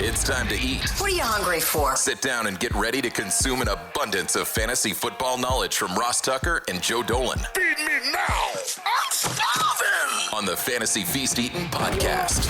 It's time to eat. What are you hungry for? Sit down and get ready to consume an abundance of fantasy football knowledge from Ross Tucker and Joe Dolan. Feed me now. I'm starving. On the Fantasy Feast Eating Podcast.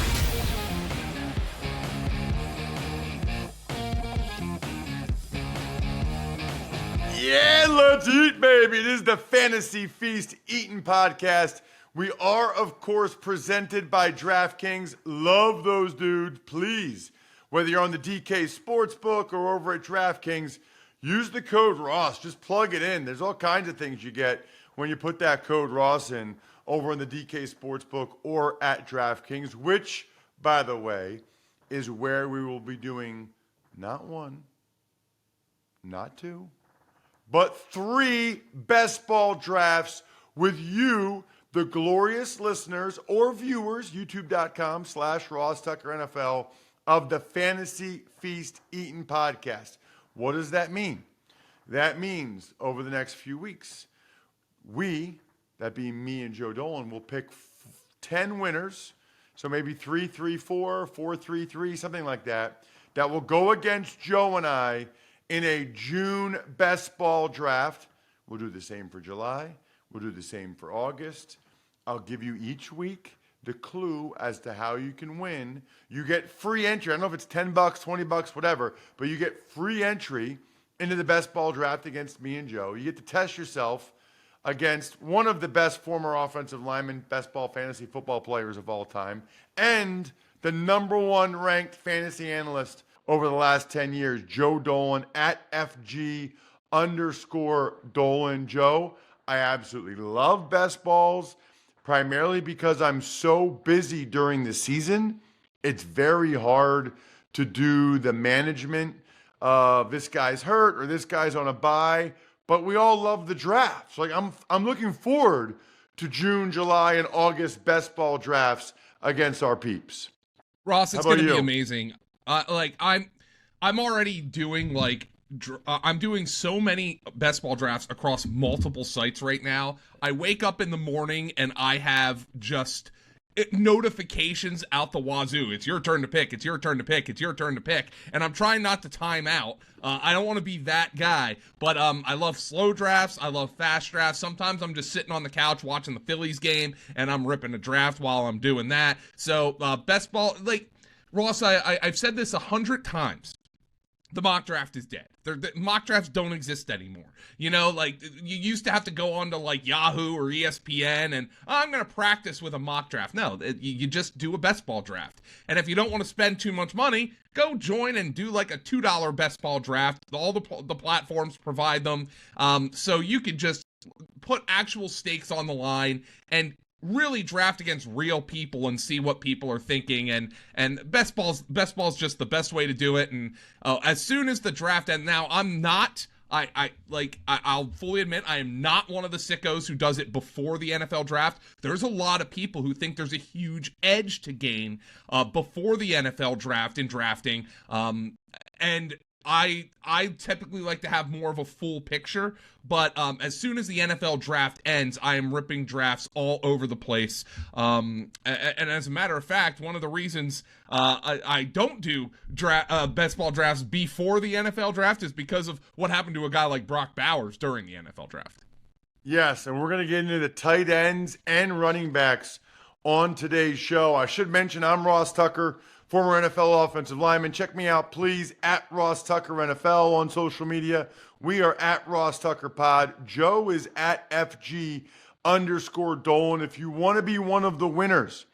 Yeah, let's eat, baby. This is the Fantasy Feast Eating Podcast. We are, of course, presented by DraftKings. Love those dudes. Please, whether you're on the DK Sportsbook or over at DraftKings, use the code Ross. Just plug it in. There's all kinds of things you get when you put that code Ross in over on the DK Sportsbook or at DraftKings, which, by the way, is where we will be doing not one, not two, but 3 best ball drafts with you, the glorious listeners or viewers, youtube.com/Ross Tucker NFL of the Fantasy Feast Eating Podcast. What does that mean? That means over the next few weeks, we, that being me and Joe Dolan, will pick 10 winners, so maybe 3-3-4, 4-3-3, something like that, that will go against Joe and I in a June best ball draft. We'll do the same for July. We'll do the same for August. I'll give you each week the clue as to how you can win. You get free entry. I don't know if it's $10, $20, whatever, but you get free entry into the best ball draft against me and Joe. You get to test yourself against one of the best former offensive linemen, best ball fantasy football players of all time, and the number 1 ranked fantasy analyst over the last 10 years, Joe Dolan, at FG_Dolan. Joe, I absolutely love best balls, primarily because I'm so busy during the season. It's very hard to do the management of this guy's hurt or this guy's on a bye, but we all love the drafts. Like I'm looking forward to June, July, and August best ball drafts against our peeps. Ross, it's going to be amazing. I'm already doing I'm doing so many best ball drafts across multiple sites right now. I wake up in the morning and I have just notifications out the wazoo. It's your turn to pick. It's your turn to pick. It's your turn to pick. And I'm trying not to time out. I don't want to be that guy, but I love slow drafts. I love fast drafts. Sometimes I'm just sitting on the couch watching the Phillies game and I'm ripping a draft while I'm doing that. So best ball, Ross, I've said this 100 times. The mock draft is dead. The mock drafts don't exist anymore. You know, you used to have to go on to Yahoo or ESPN and I'm going to practice with a mock draft. No, you just do a best ball draft. And if you don't want to spend too much money, go join and do a $2 best ball draft. All the platforms provide them. So you could just put actual stakes on the line and really draft against real people and see what people are thinking, and best ball's just the best way to do it. And as soon as the draft ends, now I'll fully admit I am not one of the sickos who does it before the NFL draft. There's a lot of people who think there's a huge edge to gain before the NFL draft in drafting, and I typically like to have more of a full picture, but as soon as the NFL draft ends, I am ripping drafts all over the place. And as a matter of fact, one of the reasons I don't do best ball drafts before the NFL draft is because of what happened to a guy like Brock Bowers during the NFL draft. Yes, and we're going to get into the tight ends and running backs on today's show. I should mention I'm Ross Tucker, former NFL offensive lineman. Check me out, please, at Ross Tucker NFL on social media. We are at Ross Tucker Pod. Joe is at FG_Dolan. If you want to be one of the winners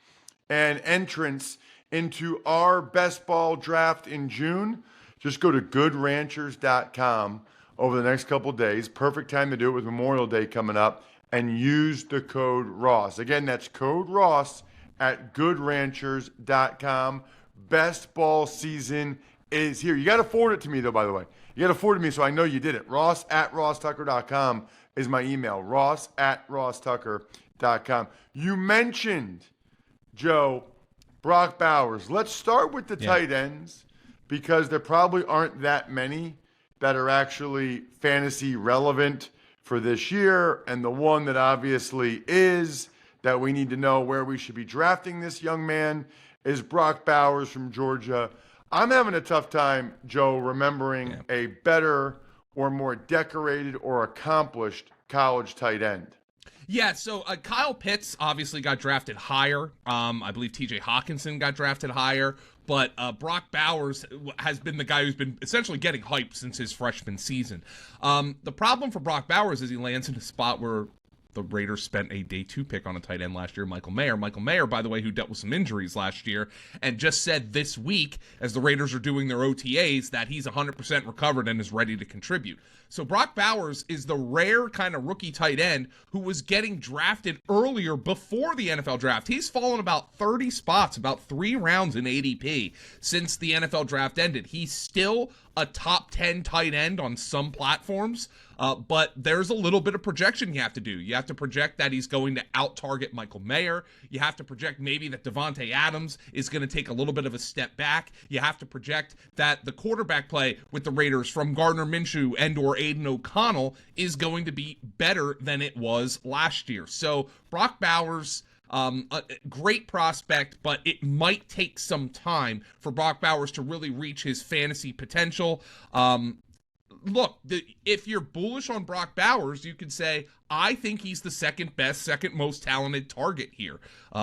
and entrants into our best ball draft in June, just go to goodranchers.com over the next couple days. Perfect time to do it with Memorial Day coming up, and use the code Ross. Again, that's code Ross at goodranchers.com. Best ball season is here. You got to forward it to me, though, by the way. You got to forward it to me so I know you did it. Ross at rosstucker.com is my email. Ross at rosstucker.com. You mentioned, Joe, Brock Bowers. Let's start with the tight ends because there probably aren't that many that are actually fantasy relevant for this year. And the one that obviously is that we need to know where we should be drafting this young man is Brock Bowers from Georgia. I'm having a tough time, Joe, remembering a better or more decorated or accomplished college tight end. Yeah, so Kyle Pitts obviously got drafted higher. I believe TJ Hawkinson got drafted higher. But Brock Bowers has been the guy who's been essentially getting hype since his freshman season. The problem for Brock Bowers is he lands in a spot where the Raiders spent a day 2 pick on a tight end last year, Michael Mayer. Michael Mayer, by the way, who dealt with some injuries last year, and just said this week, as the Raiders are doing their OTAs, that he's 100% recovered and is ready to contribute. So Brock Bowers is the rare kind of rookie tight end who was getting drafted earlier before the NFL draft. He's fallen about 30 spots, about 3 rounds in ADP since the NFL draft ended. He's still a top 10 tight end on some platforms, but there's a little bit of projection you have to do. You have to project that he's going to out-target Michael Mayer. You have to project maybe that Davante Adams is going to take a little bit of a step back. You have to project that the quarterback play with the Raiders from Gardner Minshew and or Aiden O'Connell is going to be better than it was last year. So Brock Bowers, a great prospect, but it might take some time for Brock Bowers to really reach his fantasy potential. Look, if you're bullish on Brock Bowers, you could say, I think he's the second best, second most talented target here,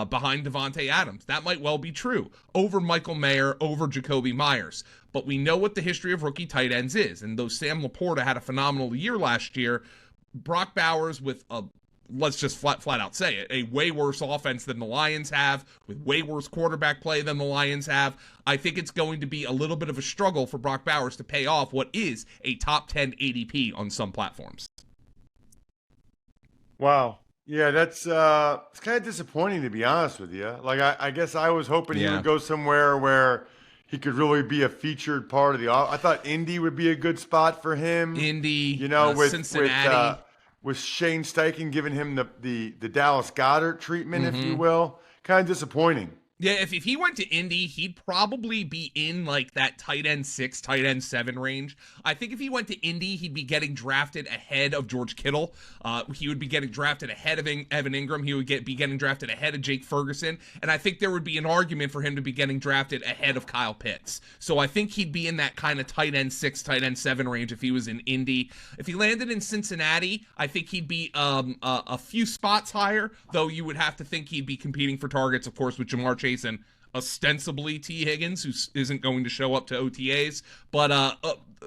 behind Davante Adams. That might well be true. Over Michael Mayer, over Jacoby Myers. But we know what the history of rookie tight ends is. And though Sam Laporta had a phenomenal year last year, Brock Bowers with let's just flat out say it, a way worse offense than the Lions have, with way worse quarterback play than the Lions have. I think it's going to be a little bit of a struggle for Brock Bowers to pay off what is a top 10 ADP on some platforms. Wow. Yeah, it's kind of disappointing, to be honest with you. Like, I guess I was hoping he would go somewhere where he could really be a featured part of the I thought Indy would be a good spot for him. Indy, with Cincinnati. With Shane Steichen giving him the Dallas Goedert treatment, if you will. Kind of disappointing. Yeah, if he went to Indy, he'd probably be in like that tight end 6, tight end 7 range. I think if he went to Indy, he'd be getting drafted ahead of George Kittle. He would be getting drafted ahead of Evan Ingram. He would be getting drafted ahead of Jake Ferguson. And I think there would be an argument for him to be getting drafted ahead of Kyle Pitts. So I think he'd be in that kind of tight end 6, tight end 7 range if he was in Indy. If he landed in Cincinnati, I think he'd be a few spots higher, though you would have to think he'd be competing for targets, of course, with Jamar Chase and ostensibly T. Higgins, who isn't going to show up to OTAs. But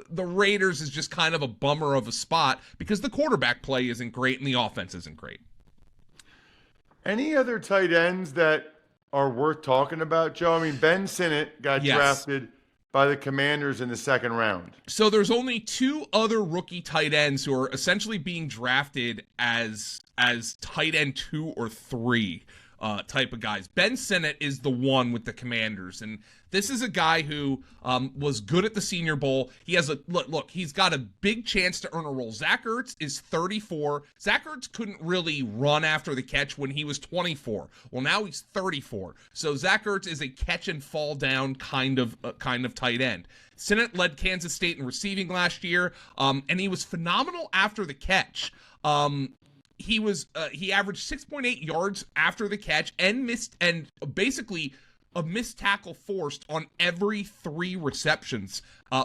the Raiders is just kind of a bummer of a spot because the quarterback play isn't great and the offense isn't great. Any other tight ends that are worth talking about, Joe? I mean, Ben Sinnott got drafted by the Commanders in the 2nd round. So there's only 2 other rookie tight ends who are essentially being drafted as tight end 2 or 3. Type of guys. Ben Sinnott is the one with the Commanders, and this is a guy who was good at the Senior Bowl. He has he's got a big chance to earn a role. Zach Ertz is 34. Zach Ertz couldn't really run after the catch when he was 24. Well, now he's 34. So Zach Ertz is a catch and fall down kind of tight end. Sinnott led Kansas State in receiving last year, and he was phenomenal after the catch. He averaged 6.8 yards after the catch and basically a missed tackle forced on every 3 receptions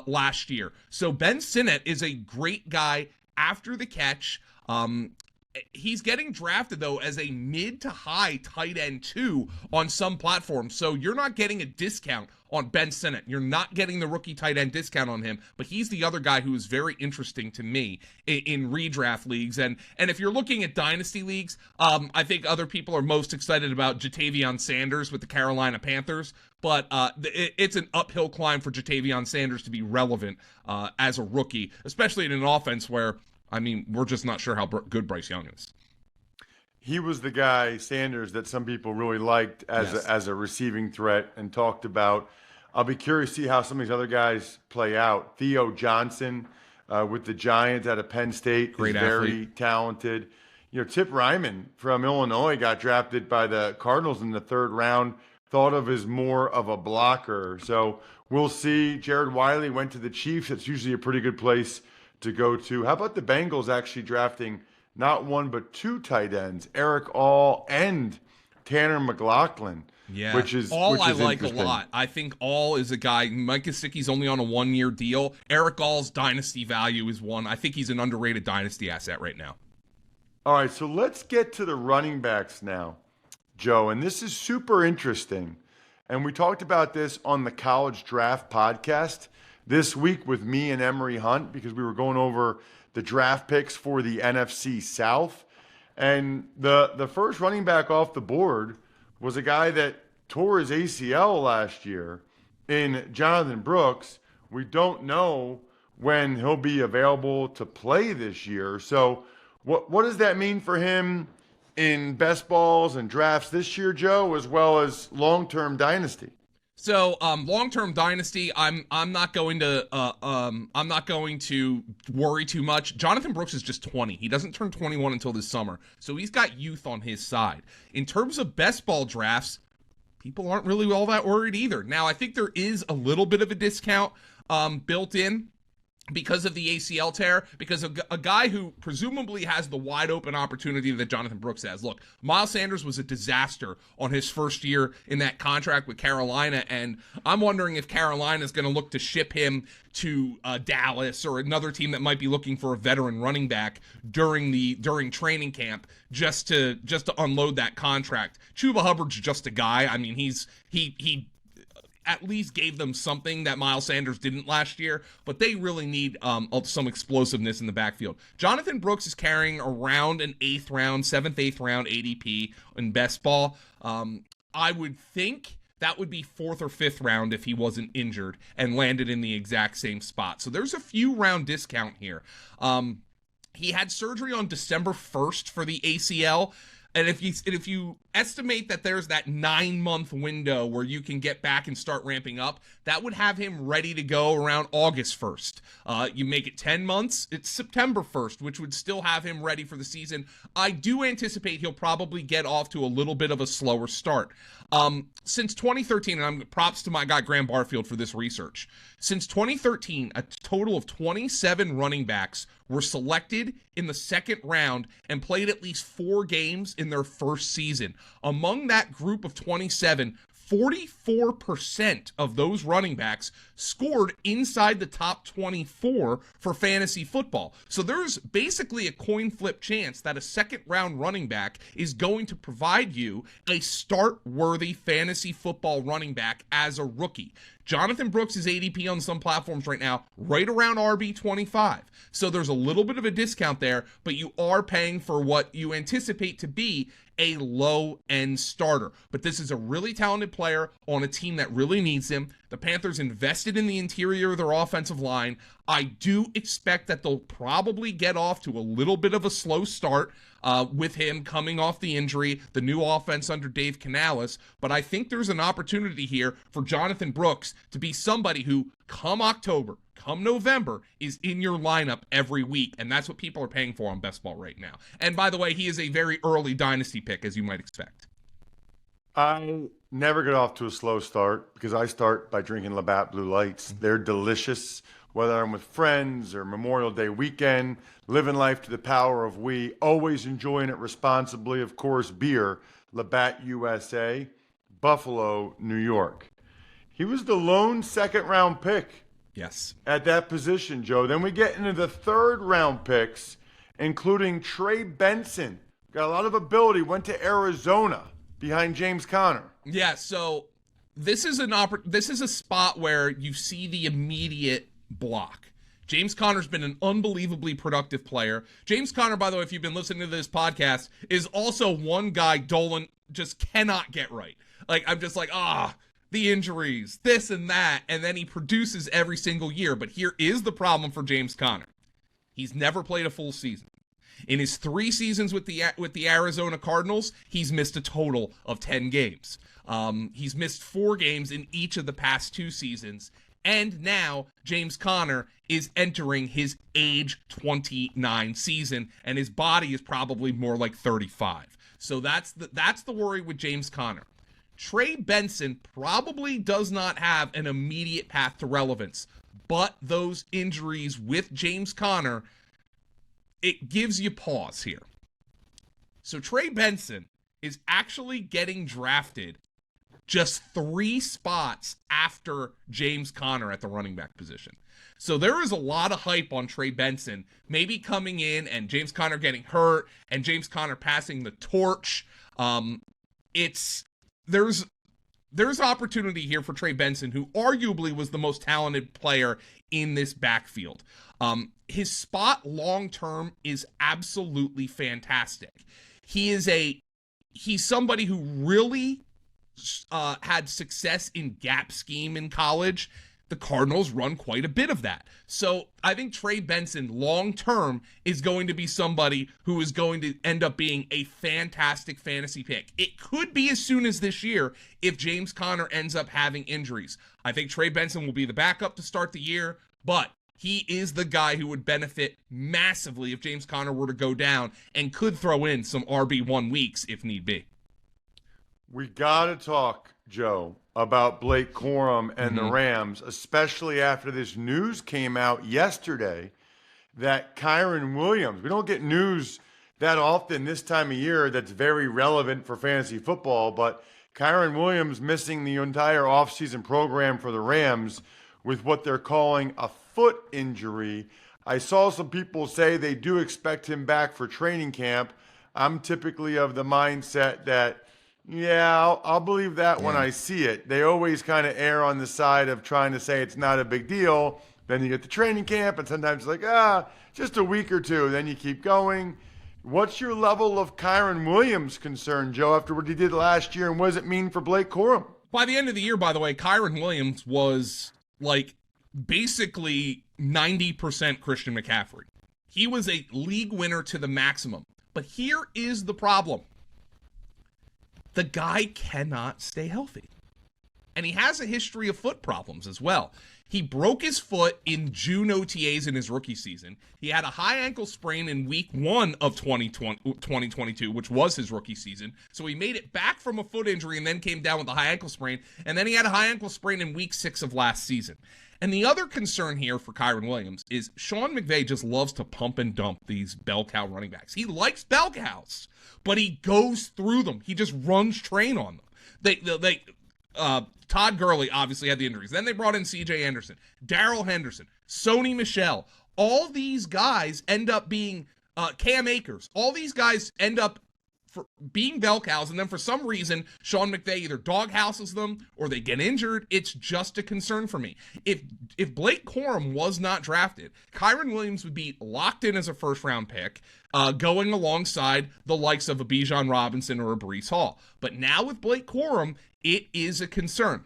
last year. So Ben Sinnott is a great guy after the catch. He's getting drafted, though, as a mid to high tight end 2 on some platforms. So you're not getting a discount on Ben Sinnott. You're not getting the rookie tight end discount on him, but he's the other guy who is very interesting to me in redraft leagues. And if you're looking at dynasty leagues, I think other people are most excited about Jatavion Sanders with the Carolina Panthers. But it's an uphill climb for Jatavion Sanders to be relevant as a rookie, especially in an offense where, I mean, we're just not sure how good Bryce Young is. He was the guy, Sanders, that some people really liked as a receiving threat and talked about. I'll be curious to see how some of these other guys play out. Theo Johnson with the Giants out of Penn State is very talented. You know, Tip Ryman from Illinois got drafted by the Cardinals in the 3rd round, thought of as more of a blocker. So we'll see. Jared Wiley went to the Chiefs. It's usually a pretty good place to go to. How about the Bengals actually drafting not 1 but 2 tight ends, Eric All and Tanner McLaughlin? Yeah, which is All I like a interesting. lot. I think All is a guy. Mike Gesicki's only on a 1-year deal. Eric All's dynasty value is one. I think he's an underrated dynasty asset right now. All right, so let's get to the running backs now, Joe. And this is super interesting. And we talked about this on the College Draft podcast this week with me and Emery Hunt because we were going over the draft picks for the NFC South. And the first running back off the board was a guy that tore his ACL last year in Jonathon Brooks. We don't know when he'll be available to play this year. So what does that mean for him in best balls and drafts this year, Joe, as well as long-term dynasty? So, long-term dynasty, I'm not going to worry too much. Jonathon Brooks is just 20. He doesn't turn 21 until this summer, so he's got youth on his side. In terms of best ball drafts, people aren't really all that worried either. Now, I think there is a little bit of a discount built in because of the ACL tear, because a guy who presumably has the wide open opportunity that Jonathon Brooks has. Look, Miles Sanders was a disaster on his first year in that contract with Carolina, and I'm wondering if Carolina is going to look to ship him to Dallas or another team that might be looking for a veteran running back during training camp just to unload that contract. Chuba Hubbard's just a guy. I mean, he at least gave them something that Miles Sanders didn't last year, but they really need some explosiveness in the backfield. Jonathon Brooks is carrying around an 7th, 8th round ADP in best ball. I would think that would be 4th or 5th round if he wasn't injured and landed in the exact same spot. So there's a few round discount here. He had surgery on December 1st for the ACL. And if you estimate that there's that 9-month window where you can get back and start ramping up, that would have him ready to go around August 1st. You make it 10 months, it's September 1st, which would still have him ready for the season. I do anticipate he'll probably get off to a little bit of a slower start. Since 2013, and I'm props to my guy Graham Barfield for this research. Since 2013, a total of 27 running backs were selected in the 2nd round and played at least 4 games in their first season. Among that group of 27, 44% of those running backs scored inside the top 24 for fantasy football. So there's basically a coin flip chance that a 2nd round running back is going to provide you a start-worthy fantasy football running back as a rookie. Jonathon Brooks is ADP on some platforms right now, right around RB25. So there's a little bit of a discount there, but you are paying for what you anticipate to be a low-end starter. But this is a really talented player on a team that really needs him. The Panthers invested in the interior of their offensive line. I do expect that they'll probably get off to a little bit of a slow start with him coming off the injury, the new offense under Dave Canales. But I think there's an opportunity here for Jonathon Brooks to be somebody who, come October, come November, is in your lineup every week. And that's what people are paying for on Best Ball right now. And by the way, he is a very early dynasty pick, as you might expect. I never get off to a slow start because I start by drinking Labatt Blue Lights. They're delicious, whether I'm with friends or Memorial Day weekend, living life to the power of we, always enjoying it responsibly. Of course, beer, Labatt USA, Buffalo, New York. He was the lone 2nd round pick. Yes. At that position, Joe. Then we get into the 3rd round picks, including Trey Benson. Got a lot of ability, went to Arizona behind James Conner. Yeah, so this is a spot where you see the immediate block. James Conner's been an unbelievably productive player. James Conner, by the way, if you've been listening to this podcast, is also one guy Dolan just cannot get right. Like, I'm just like, the injuries, this and that, and then he produces every single year. But here is the problem for James Conner. He's never played a full season. In his 3 seasons with the Arizona Cardinals, he's missed a total of 10 games. He's missed 4 games in each of the past 2 seasons. And now James Conner is entering his age 29 season, and his body is probably more like 35. So that's the worry with James Conner. Trey Benson probably does not have an immediate path to relevance, but those injuries with James Conner, it gives you pause here. So Trey Benson is actually getting drafted just 3 spots after James Conner at the running back position. So there is a lot of hype on Trey Benson maybe coming in and James Conner getting hurt and James Conner passing the torch. There's opportunity here for Trey Benson, who arguably was the most talented player in this backfield. His spot long-term is absolutely fantastic. He's somebody who really had success in gap scheme in college. The Cardinals run quite a bit of that. So I think Trey Benson long-term is going to be somebody who is going to end up being a fantastic fantasy pick. It could be as soon as this year if James Conner ends up having injuries. I think Trey Benson will be the backup to start the year, but he is the guy who would benefit massively if James Conner were to go down and could throw in some RB1 weeks if need be. We got to talk, Joe, about Blake Corum and the Rams, especially after this news came out yesterday that Kyren Williams, we don't get news that often this time of year that's very relevant for fantasy football, but Kyren Williams missing the entire offseason program for the Rams with what they're calling a foot injury. I saw some people say they do expect him back for training camp. I'm typically of the mindset that, yeah, I'll believe that when I see it. They always kind of err on the side of trying to say it's not a big deal. Then you get to training camp, and sometimes it's like, just a week or two. Then you keep going. What's your level of Kyren Williams concern, Joe, after what he did last year, and what does it mean for Blake Corum? By the end of the year, by the way, Kyren Williams was like basically 90% Christian McCaffrey. He was a league winner to the maximum. But here is the problem. The guy cannot stay healthy. And he has a history of foot problems as well. He broke his foot in June OTAs in his rookie season. He had a high ankle sprain in week 1 of 2022, which was his rookie season. So he made it back from a foot injury and then came down with a high ankle sprain. And then he had a high ankle sprain in week 6 of last season. And the other concern here for Kyren Williams is Sean McVay just loves to pump and dump these bell cow running backs. He likes bell cows, but he goes through them. He just runs train on them. Todd Gurley obviously had the injuries. Then they brought in C.J. Anderson, Darrell Henderson, Sony Michel. All these guys end up being Cam Akers. All these guys end up being bell cows, and then for some reason, Sean McVay either doghouses them or they get injured. It's just a concern for me. If Blake Corum was not drafted, Kyren Williams would be locked in as a first-round pick, going alongside the likes of a Bijan Robinson or a Breece Hall. But now with Blake Corum, it is a concern.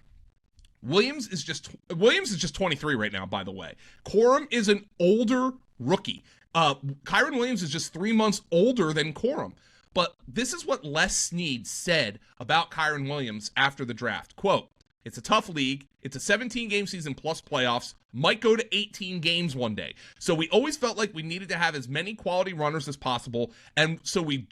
Williams is just 23 right now, by the way. Corum is an older rookie. Kyren Williams is just 3 months older than Corum. But this is what Les Snead said about Kyren Williams after the draft. Quote, "It's a tough league. It's a 17-game season plus playoffs. Might go to 18 games one day. So we always felt like we needed to have as many quality runners as possible. And so we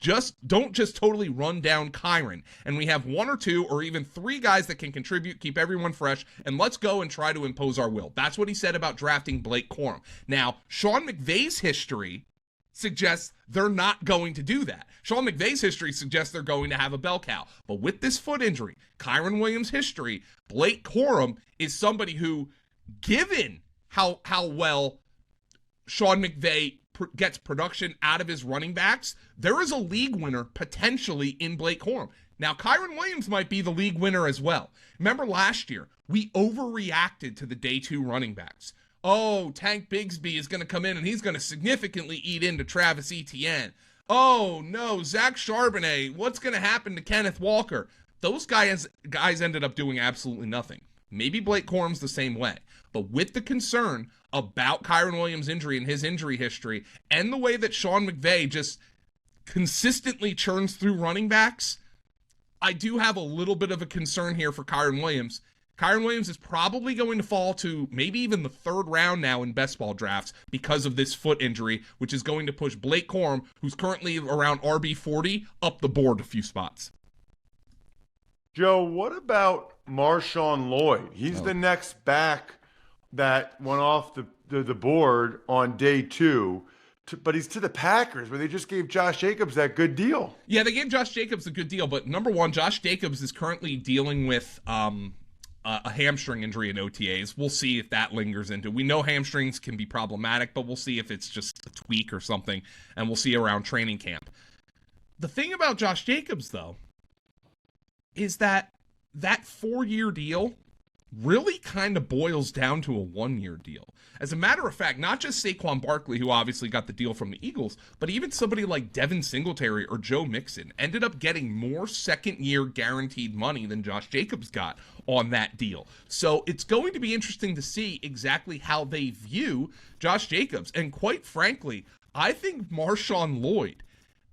don't just totally run down Kyren. And we have 1 or 2 or even 3 guys that can contribute, keep everyone fresh, and let's go and try to impose our will." That's what he said about drafting Blake Corum. Now, Sean McVay's history suggests they're not going to do that. Sean McVay's history suggests they're going to have a bell cow. But with this foot injury, Kyren Williams' history, Blake Corum is somebody who, given how well Sean McVay gets production out of his running backs, there is a league winner potentially in Blake Corum. Now, Kyren Williams might be the league winner as well. Remember last year, we overreacted to the day 2 running backs. Oh, Tank Bigsby is going to come in and he's going to significantly eat into Travis Etienne. Oh, no, Zach Charbonnet. What's going to happen to Kenneth Walker? Those guys ended up doing absolutely nothing. Maybe Blake Corum's the same way. But with the concern about Kyren Williams' injury and his injury history and the way that Sean McVay just consistently churns through running backs, I do have a little bit of a concern here for Kyren Williams. Kyren Williams is probably going to fall to maybe even the 3rd round now in best ball drafts because of this foot injury, which is going to push Blake Corum, who's currently around RB40, up the board a few spots. Joe, what about MarShawn Lloyd? He's the next back that went off the board on day 2. but he's to the Packers, where they just gave Josh Jacobs that good deal. Yeah, they gave Josh Jacobs a good deal, but number one, Josh Jacobs is currently dealing with a hamstring injury in OTAs. We'll see if that lingers into. We know hamstrings can be problematic, but we'll see if it's just a tweak or something, and we'll see around training camp. The thing about Josh Jacobs, though, is that 4-year deal really kind of boils down to a 1-year deal. As a matter of fact, not just Saquon Barkley, who obviously got the deal from the Eagles, but even somebody like Devin Singletary or Joe Mixon ended up getting more second-year guaranteed money than Josh Jacobs got on that deal. So it's going to be interesting to see exactly how they view Josh Jacobs. And quite frankly, I think MarShawn Lloyd,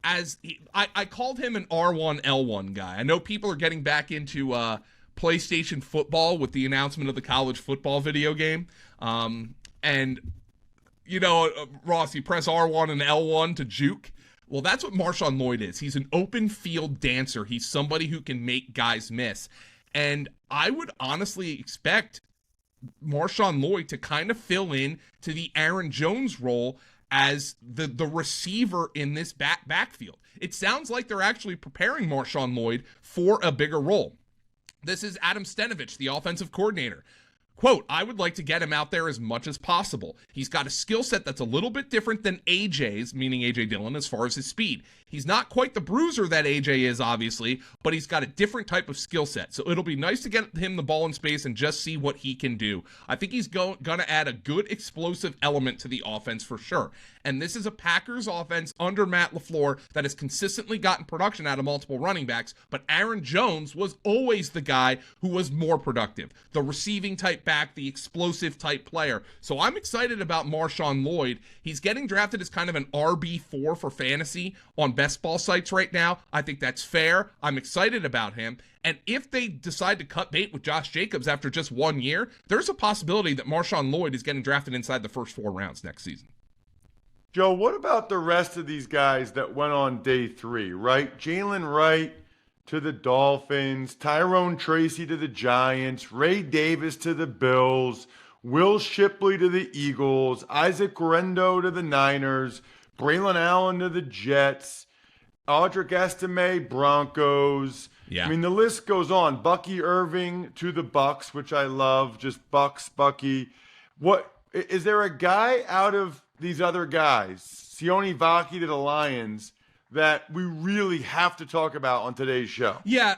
I called him an R1, L1 guy. I know people are getting back into PlayStation football with the announcement of the college football video game. And, you know, Ross, you press R1 and L1 to juke. Well, that's what MarShawn Lloyd is. He's an open field dancer. He's somebody who can make guys miss. And I would honestly expect MarShawn Lloyd to kind of fill in to the Aaron Jones role as the receiver in this backfield. It sounds like they're actually preparing MarShawn Lloyd for a bigger role. This is Adam Stenavich, the offensive coordinator. Quote, I would like to get him out there as much as possible. He's got a skill set that's a little bit different than AJ's, meaning AJ Dillon, as far as his speed. He's not quite the bruiser that AJ is, obviously, but he's got a different type of skill set. So it'll be nice to get him the ball in space and just see what he can do. I think he's going to add a good explosive element to the offense for sure. And this is a Packers offense under Matt LaFleur that has consistently gotten production out of multiple running backs, but Aaron Jones was always the guy who was more productive, the receiving type back, the explosive type player. So I'm excited about MarShawn Lloyd. He's getting drafted as kind of an RB4 for fantasy on best ball sites right now. I think that's fair. I'm excited about him. And if they decide to cut bait with Josh Jacobs after just 1 year, there's a possibility that MarShawn Lloyd is getting drafted inside the first 4 rounds next season. Joe, what about the rest of these guys that went on day 3, right? Jalen Wright to the Dolphins, Tyrone Tracy to the Giants, Ray Davis to the Bills, Will Shipley to the Eagles, Isaac Guerendo to the Niners, Braylon Allen to the Jets, Audric Estime, Broncos. Yeah. I mean, the list goes on. Bucky Irving to the Bucks, which I love. Just Bucky. What is there a guy out of these other guys, Sione Vaki to the Lions, that we really have to talk about on today's show? Yeah,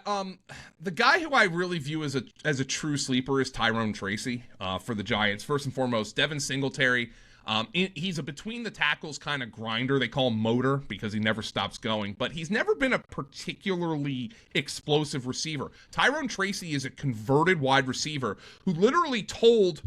the guy who I really view as a true sleeper is Tyrone Tracy for the Giants. First and foremost, Devin Singletary. He's a between the tackles kind of grinder. They call him motor because he never stops going, but he's never been a particularly explosive receiver. Tyrone Tracy is a converted wide receiver who literally told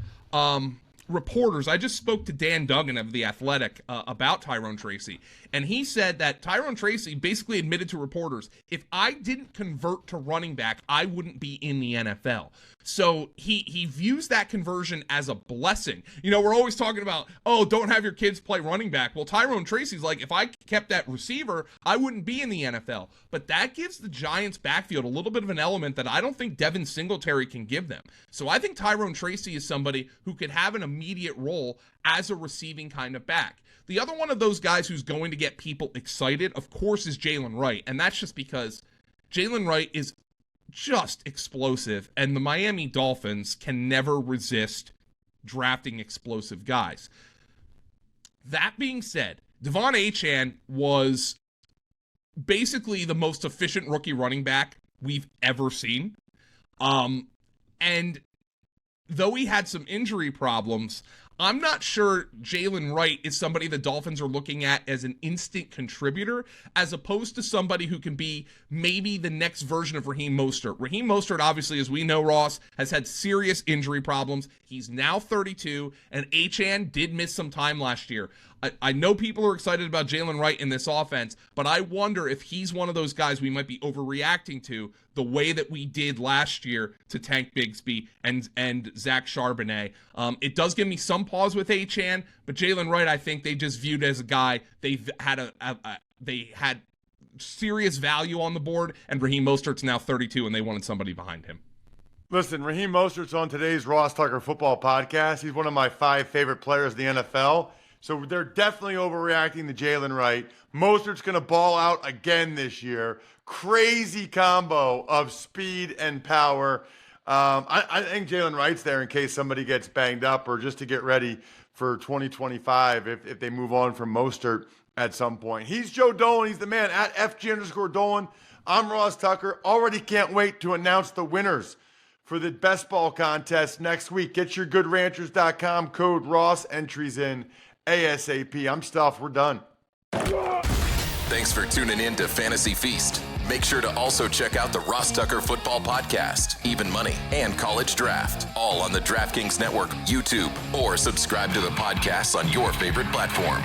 reporters, I just spoke to Dan Duggan of The Athletic about Tyrone Tracy, and he said that Tyrone Tracy basically admitted to reporters, if I didn't convert to running back, I wouldn't be in the NFL. So he views that conversion as a blessing. You know, we're always talking about, oh, don't have your kids play running back. Well, Tyrone Tracy's like, if I kept that receiver, I wouldn't be in the NFL. But that gives the Giants backfield a little bit of an element that I don't think Devin Singletary can give them. So I think Tyrone Tracy is somebody who could have an immediate role as a receiving kind of back. The other one of those guys who's going to get people excited, of course, is Jalen Wright. And that's just because Jalen Wright is just explosive, and the Miami Dolphins can never resist drafting explosive guys. That being said, Devon Achane was basically the most efficient rookie running back we've ever seen. And though he had some injury problems, I'm not sure Jalen Wright is somebody the Dolphins are looking at as an instant contributor, as opposed to somebody who can be maybe the next version of Raheem Mostert. Raheem Mostert, obviously, as we know, Ross, has had serious injury problems. He's now 32, and Achane did miss some time last year. I know people are excited about Jalen Wright in this offense, but I wonder if he's one of those guys we might be overreacting to the way that we did last year to Tank Bigsby and Zach Charbonnet. It does give me some pause with Achane, but Jalen Wright, I think they just viewed as a guy they've had they had serious value on the board, and Raheem Mostert's now 32, and they wanted somebody behind him. Listen, Raheem Mostert's on today's Ross Tucker Football Podcast. He's one of my 5 favorite players in the NFL. So they're definitely overreacting to Jalen Wright. Mostert's going to ball out again this year. Crazy combo of speed and power. I think Jalen Wright's there in case somebody gets banged up or just to get ready for 2025 if they move on from Mostert at some point. He's Joe Dolan. He's the man at FG_Dolan. I'm Ross Tucker. Already can't wait to announce the winners for the best ball contest next week. Get your GoodRanchers.com code Ross entries in ASAP. I'm stuffed. We're done. Thanks for tuning in to Fantasy Feast. Make sure to also check out the Ross Tucker Football Podcast, Even Money, and College Draft, all on the DraftKings Network, YouTube, or subscribe to the podcast on your favorite platform.